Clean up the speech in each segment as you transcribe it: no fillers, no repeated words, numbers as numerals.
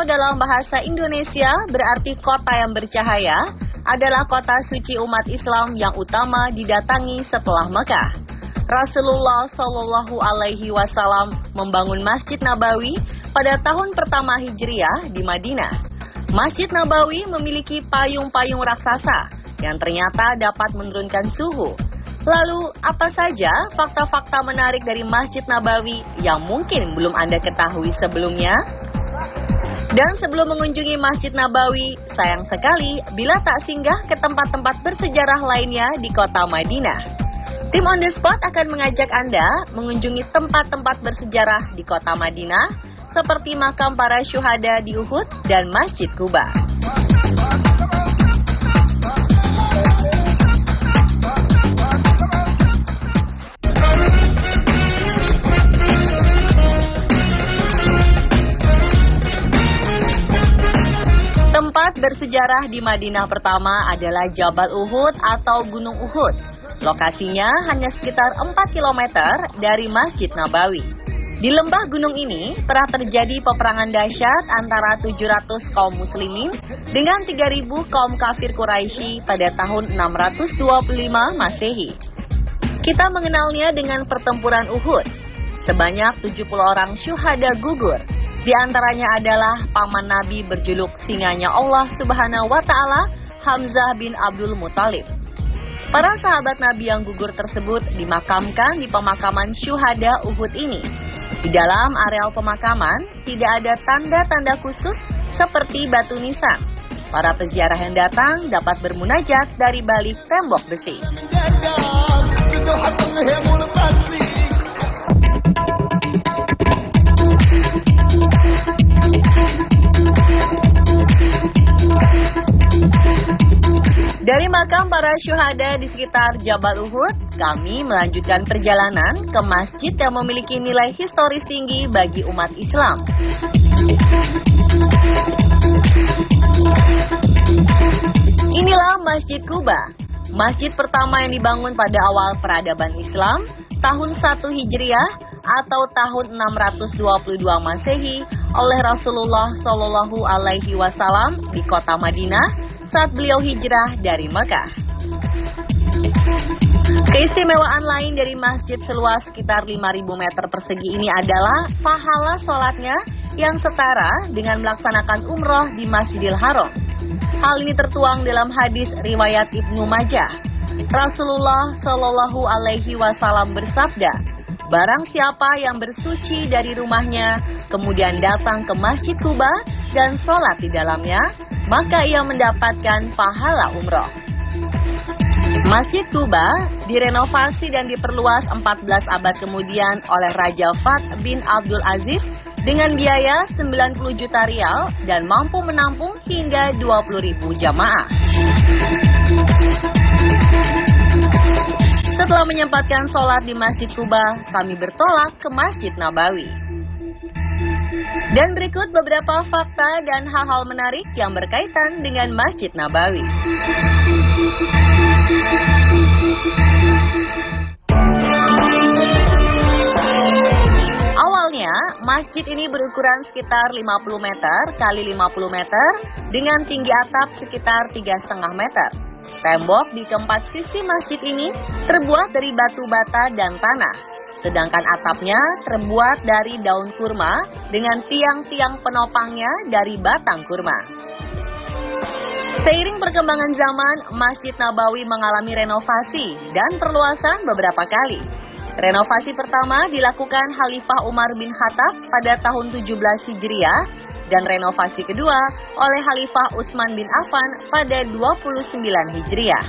dalam bahasa Indonesia berarti kota yang bercahaya, adalah kota suci umat Islam yang utama didatangi setelah Mekah. Rasulullah Shallallahu Alaihi Wasallam membangun Masjid Nabawi pada tahun pertama Hijriah di Madinah. Masjid Nabawi memiliki payung-payung raksasa yang ternyata dapat menurunkan suhu. Lalu, apa saja fakta-fakta menarik dari Masjid Nabawi yang mungkin belum Anda ketahui sebelumnya? Dan sebelum mengunjungi Masjid Nabawi, sayang sekali bila tak singgah ke tempat-tempat bersejarah lainnya di kota Madinah. Tim On The Spot akan mengajak Anda mengunjungi tempat-tempat bersejarah di kota Madinah, seperti makam para syuhada di Uhud dan Masjid Quba. Tempat bersejarah di Madinah pertama adalah Jabal Uhud atau Gunung Uhud. Lokasinya hanya sekitar 4 km dari Masjid Nabawi. Di lembah gunung ini telah terjadi peperangan dahsyat antara 700 kaum muslimin dengan 3.000 kaum kafir Quraisy pada tahun 625 Masehi. Kita mengenalnya dengan pertempuran Uhud. Sebanyak 70 orang syuhada gugur. Di antaranya adalah paman Nabi berjuluk singanya Allah Subhanahu wa Ta'ala, Hamzah bin Abdul Muthalib. Para sahabat Nabi yang gugur tersebut dimakamkan di pemakaman syuhada Uhud ini. Di dalam areal pemakaman tidak ada tanda-tanda khusus seperti batu nisan. Para peziarah yang datang dapat bermunajat dari balik tembok besi. Dari makam para syuhada di sekitar Jabal Uhud, kami melanjutkan perjalanan ke masjid yang memiliki nilai historis tinggi bagi umat Islam. Inilah Masjid Quba, masjid pertama yang dibangun pada awal peradaban Islam, tahun 1 Hijriah atau tahun 622 Masehi oleh Rasulullah Shallallahu Alaihi Wasallam di kota Madinah saat beliau hijrah dari Mekah. Keistimewaan lain dari masjid seluas sekitar 5.000 meter persegi ini adalah pahala sholatnya yang setara dengan melaksanakan umroh di Masjidil Haram. Hal ini tertuang dalam hadis riwayat Ibnu Majah. Rasulullah Shallallahu Alaihi Wasallam bersabda, barang siapa yang bersuci dari rumahnya, kemudian datang ke Masjid Quba dan sholat di dalamnya, maka ia mendapatkan pahala umroh. Masjid Quba direnovasi dan diperluas 14 abad kemudian oleh Raja Fath bin Abdul Aziz dengan biaya 90 juta rial dan mampu menampung hingga 20.000 jamaah. Setelah menyempatkan sholat di Masjid Quba, kami bertolak ke Masjid Nabawi. Dan berikut beberapa fakta dan hal-hal menarik yang berkaitan dengan Masjid Nabawi. Awalnya, masjid ini berukuran sekitar 50 meter kali 50 meter dengan tinggi atap sekitar 3,5 meter. Tembok di keempat sisi masjid ini terbuat dari batu bata dan tanah. Sedangkan atapnya terbuat dari daun kurma dengan tiang-tiang penopangnya dari batang kurma. Seiring perkembangan zaman, Masjid Nabawi mengalami renovasi dan perluasan beberapa kali. Renovasi pertama dilakukan Khalifah Umar bin Khattab pada tahun 17 Hijriah dan renovasi kedua oleh Khalifah Utsman bin Affan pada 29 Hijriah.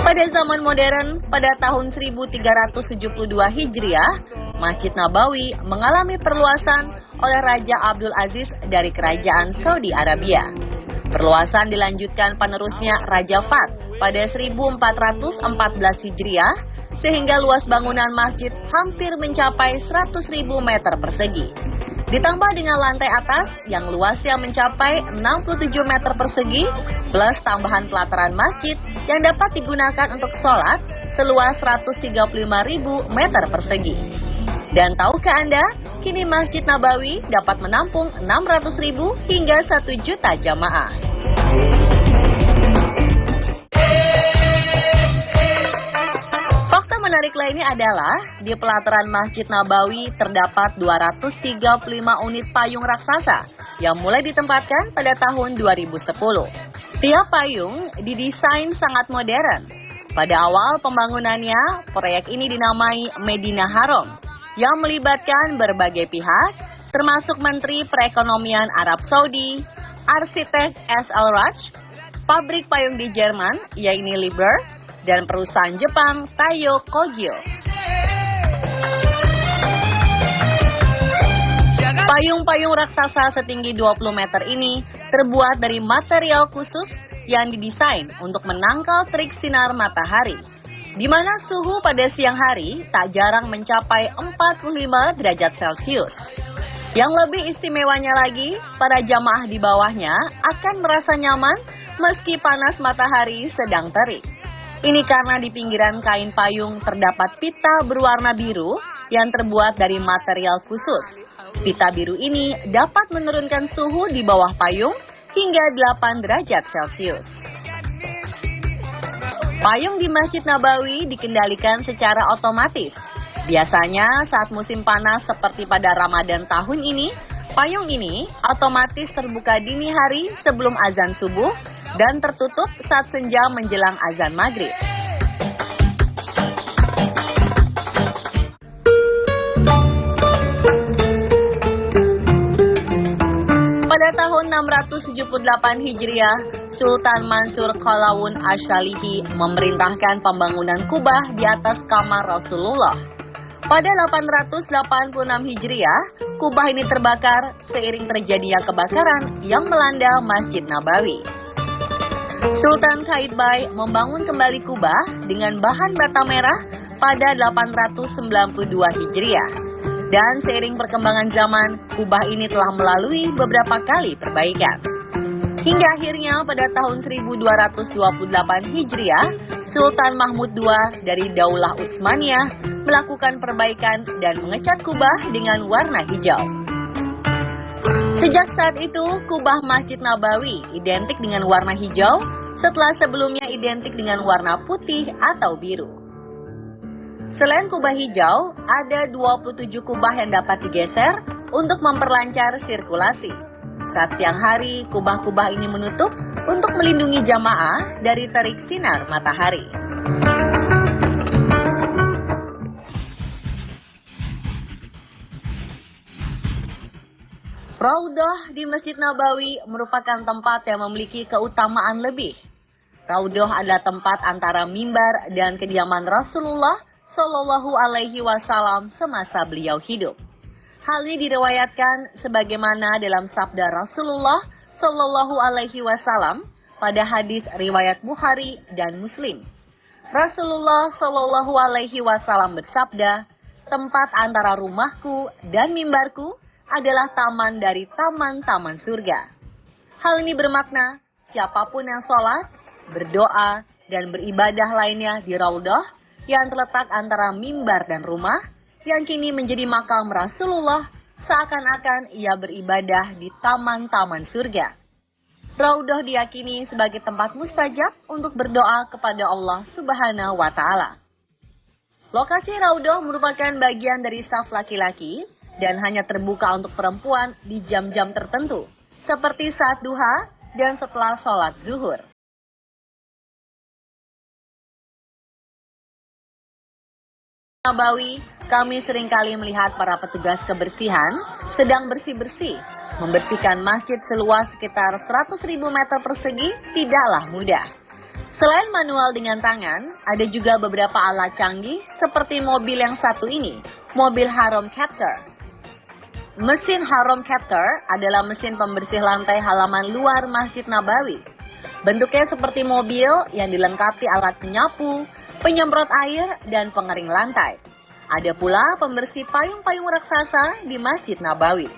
Pada zaman modern, pada tahun 1372 Hijriah, Masjid Nabawi mengalami perluasan oleh Raja Abdul Aziz dari Kerajaan Saudi Arabia. Perluasan dilanjutkan penerusnya Raja Fath pada 1414 Hijriah, sehingga luas bangunan masjid hampir mencapai 100.000 meter persegi. Ditambah dengan lantai atas yang luasnya mencapai 67 meter persegi, plus tambahan pelataran masjid yang dapat digunakan untuk sholat seluas 135.000 meter persegi. Dan tahukah Anda, kini Masjid Nabawi dapat menampung 600.000 hingga 1 juta jamaah. Fakta menarik lainnya adalah, di pelataran Masjid Nabawi terdapat 235 unit payung raksasa yang mulai ditempatkan pada tahun 2010. Tiap payung didesain sangat modern. Pada awal pembangunannya, proyek ini dinamai Medina Haram, yang melibatkan berbagai pihak, termasuk Menteri Perekonomian Arab Saudi, arsitek S.L. Raj, pabrik payung di Jerman, yaitu Liebherr, dan perusahaan Jepang Taiyo Kogyo. Payung-payung raksasa setinggi 20 meter ini terbuat dari material khusus yang didesain untuk menangkal terik sinar matahari, di mana suhu pada siang hari tak jarang mencapai 45 derajat Celcius. Yang lebih istimewanya lagi, para jamaah di bawahnya akan merasa nyaman meski panas matahari sedang terik. Ini karena di pinggiran kain payung terdapat pita berwarna biru yang terbuat dari material khusus. Pita biru ini dapat menurunkan suhu di bawah payung hingga 8 derajat Celcius. Payung di Masjid Nabawi dikendalikan secara otomatis. Biasanya saat musim panas seperti pada Ramadan tahun ini, payung ini otomatis terbuka dini hari sebelum azan subuh dan tertutup saat senja menjelang azan maghrib. Pada tahun 678 Hijriah, Sultan Mansur Qalawun Asy-Syalihi memerintahkan pembangunan kubah di atas kamar Rasulullah. Pada 886 Hijriah, kubah ini terbakar seiring terjadinya kebakaran yang melanda Masjid Nabawi. Sultan Qaitbay membangun kembali kubah dengan bahan bata merah pada 892 Hijriah. Dan seiring perkembangan zaman, kubah ini telah melalui beberapa kali perbaikan. Hingga akhirnya pada tahun 1228 Hijriah, Sultan Mahmud II dari Daulah Utsmaniyah melakukan perbaikan dan mengecat kubah dengan warna hijau. Sejak saat itu, kubah Masjid Nabawi identik dengan warna hijau setelah sebelumnya identik dengan warna putih atau biru. Selain kubah hijau, ada 27 kubah yang dapat digeser untuk memperlancar sirkulasi. Saat siang hari, kubah-kubah ini menutup untuk melindungi jamaah dari terik sinar matahari. Raudhah di Masjid Nabawi merupakan tempat yang memiliki keutamaan lebih. Raudhah adalah tempat antara mimbar dan kediaman Rasulullah Shallallahu Alaihi Wasallam semasa beliau hidup. Hal ini diriwayatkan sebagaimana dalam sabda Rasulullah Shallallahu Alaihi Wasallam pada hadis riwayat Bukhari dan Muslim. Rasulullah Shallallahu Alaihi Wasallam bersabda, "Tempat antara rumahku dan mimbarku adalah taman dari taman-taman surga." Hal ini bermakna, siapapun yang sholat, berdoa, dan beribadah lainnya di Raudhah yang terletak antara mimbar dan rumah, yang kini menjadi makam Rasulullah, seakan-akan ia beribadah di taman-taman surga. Raudhah diyakini sebagai tempat mustajab untuk berdoa kepada Allah Subhanahu wa Ta'ala. Lokasi Raudhah merupakan bagian dari saf laki-laki dan hanya terbuka untuk perempuan di jam-jam tertentu, seperti saat duha dan setelah sholat zuhur. Nabawi, kami seringkali melihat para petugas kebersihan sedang bersih-bersih. Membersihkan masjid seluas sekitar 100.000 meter persegi tidaklah mudah. Selain manual dengan tangan, ada juga beberapa alat canggih seperti mobil yang satu ini, mobil Haram Captor. Mesin Haram Captor adalah mesin pembersih lantai halaman luar Masjid Nabawi. Bentuknya seperti mobil yang dilengkapi alat penyapu, penyemprot air, dan pengering lantai. Ada pula pembersih payung-payung raksasa di Masjid Nabawi.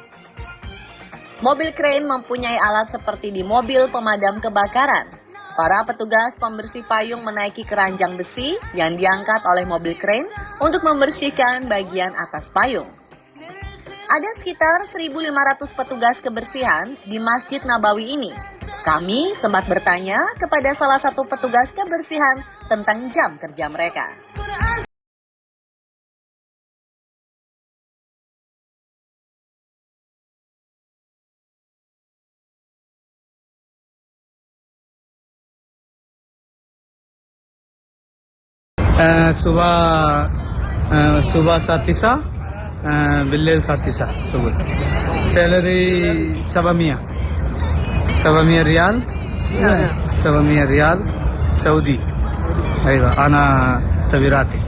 Mobil krain mempunyai alat seperti di mobil pemadam kebakaran. Para petugas pembersih payung menaiki keranjang besi yang diangkat oleh mobil kren untuk membersihkan bagian atas payung. Ada sekitar 1.500 petugas kebersihan di Masjid Nabawi ini. Kami sempat bertanya kepada salah satu petugas kebersihan tentang jam kerja mereka. सुबह सुबह 7:30 बिल्ले 7:30 सुबह सैलरी सवा मिया रियाल सऊदी अयwa ana sabirati.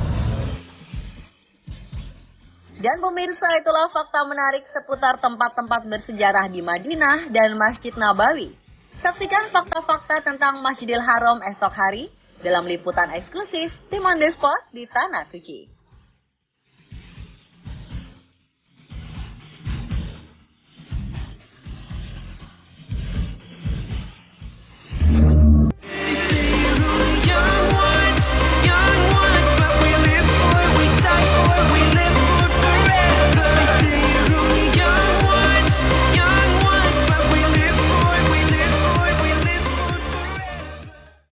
Dan pemirsa, itulah fakta menarik seputar tempat-tempat bersejarah di Madinah dan Masjid Nabawi. Saksikan fakta-fakta tentang Masjidil Haram esok hari dalam liputan eksklusif Tim on the Spot di Tanah Suci.